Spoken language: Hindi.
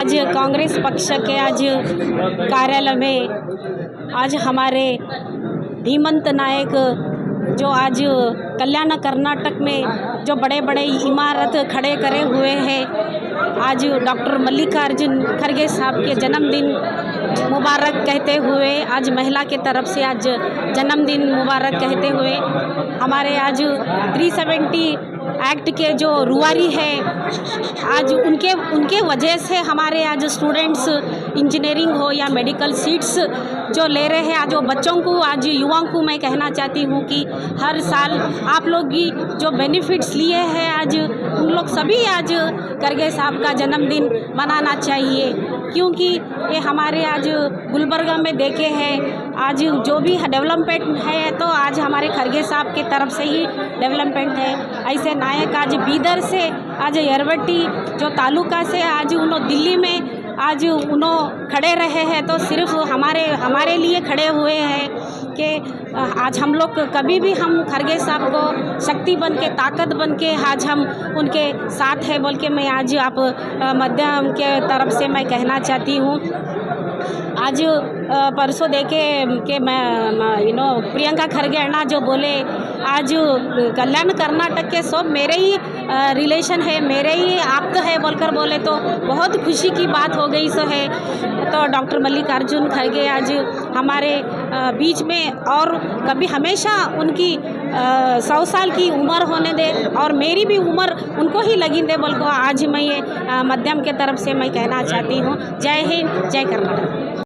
आज कांग्रेस पक्ष के आज कार्यालय में आज हमारे धीमंत नायक जो आज कल्याण कर्नाटक में जो बड़े बड़े इमारत खड़े करे हुए हैं, आज डॉक्टर मल्लिकार्जुन खड़गे साहब के जन्मदिन मुबारक कहते हुए, आज महिला के तरफ से आज जन्मदिन मुबारक कहते हुए हमारे आज 370 एक्ट के जो रुआरी है, आज उनके वजह से हमारे आज स्टूडेंट्स इंजीनियरिंग हो या मेडिकल सीट्स जो ले रहे हैं, आज वो बच्चों को आज युवाओं को मैं कहना चाहती हूँ कि हर साल आप लोग की जो बेनिफिट्स लिए हैं, आज उन लोग सभी आज खड़गे साहब का जन्मदिन मनाना चाहिए, क्योंकि ये हमारे आज गुलबर्गा में देखे हैं आज जो भी डेवलपमेंट है तो आज हमारे खड़गे साहब की तरफ से ही डेवलपमेंट है। ऐसे नायक आज बीदर से आज यरवट्टी जो तालुका से आज उन्होंने दिल्ली में आज उन्होंने खड़े रहे हैं, तो सिर्फ हमारे लिए खड़े हुए हैं कि आज हम लोग कभी भी हम खड़गे साहब को शक्ति बन के ताकत बन के आज हम उनके साथ है बोल के मैं आज आप मध्यम के तरफ से मैं कहना चाहती हूँ। आज परसों देखे कि मैं प्रियंका खड़गे अण्णा जो बोले, आज कल्याण कर्नाटक के सब मेरे ही रिलेशन है, मेरे ही आप्त है बोलकर बोले तो बहुत खुशी की बात हो गई सो है। तो डॉक्टर मल्लिकार्जुन खड़गे आज हमारे बीच में और कभी हमेशा उनकी 100 साल की उम्र होने दे और मेरी भी उम्र उनको ही लगी दे बोल को आज मैं ये मध्यम के तरफ से मैं कहना चाहती हूँ। जय हिंद, जय कर्नाटक।